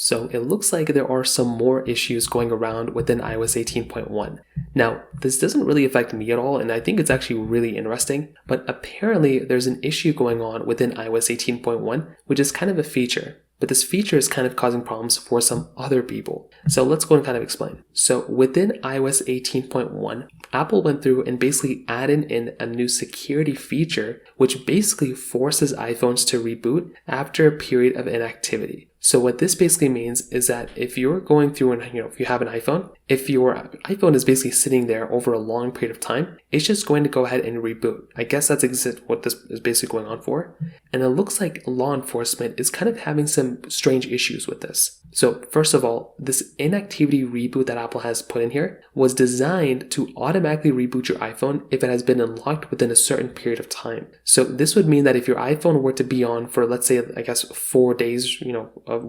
So it looks like there are some more issues going around within iOS 18.1. Now, this doesn't really affect me at all, and I think it's actually really interesting, but apparently there's an issue going on within iOS 18.1, which is kind of a feature. But this feature is kind of causing problems for some other people. So let's go and kind of explain. So within iOS 18.1, Apple went through and basically added in a new security feature, which basically forces iPhones to reboot after a period of inactivity. So what this basically means is that if you're going through and, if you have an iPhone, if your iPhone is basically sitting there over a long period of time, it's just going to go ahead and reboot. I guess that's what this is basically going on for. And it looks like law enforcement is kind of having some strange issues with this. So first of all, this inactivity reboot that Apple has put in here was designed to automatically reboot your iPhone if it has been unlocked within a certain period of time. So this would mean that if your iPhone were to be on for, let's say, 4 days,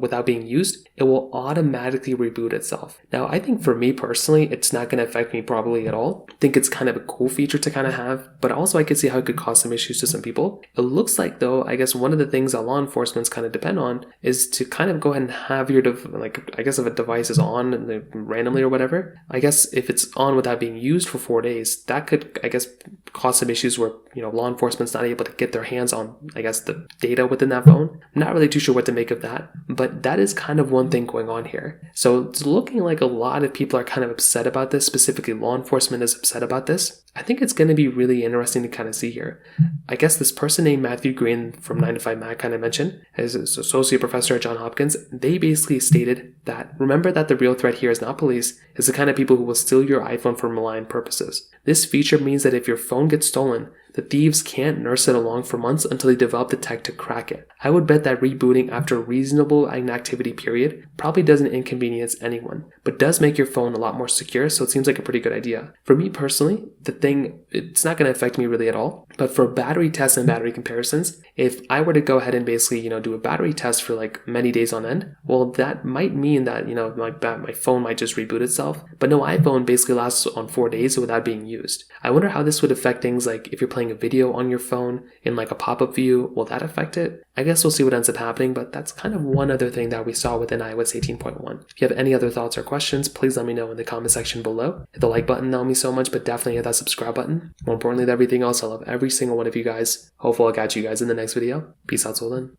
without being used, it will automatically reboot itself. Now, I think for me personally, it's not going to affect me probably at all. I think it's kind of a cool feature to kind of have, but also I could see how it could cause some issues to some people. It looks like though, I guess one of the things that law enforcement's kind of depend on is to kind of go ahead and have your, if a device is on randomly or whatever, I guess if it's on without being used for 4 days, that could, cause some issues where, law enforcement's not able to get their hands on, the data within that phone. I'm not really too sure what to make of that, but that is kind of one thing going on here. So it's looking like a lot of people are kind of upset about this, specifically law enforcement is upset about this. I think it's going to be really interesting to kind of see here. I guess this person named Matthew Green from 9 to 5 Mac kind of mentioned, as an associate professor at Johns Hopkins, they basically stated that, remember that the real threat here is not police, it's the kind of people who will steal your iPhone for malign purposes. This feature means that if your phone gets stolen, the thieves can't nurse it along for months until they develop the tech to crack it. I would bet that rebooting after a reasonable inactivity period probably doesn't inconvenience anyone, but does make your phone a lot more secure, so it seems like a pretty good idea. For me personally, it's not going to affect me really at all, but for battery tests and battery comparisons, if I were to go ahead and basically, do a battery test for many days on end, well, that might mean that, my phone might just reboot itself, but no iPhone basically lasts on 4 days without being used. I wonder how this would affect things like if you're playing a video on your phone in a pop-up view, will that affect it? I guess we'll see what ends up happening, but that's kind of one other thing that we saw within iOS 18.1. If you have any other thoughts or questions, please let me know in the comment section below. Hit the like button, that'll mean so much, but definitely hit that subscribe button. More importantly than everything else, I love every single one of you guys. Hopefully I'll catch you guys in the next video. Peace out till then.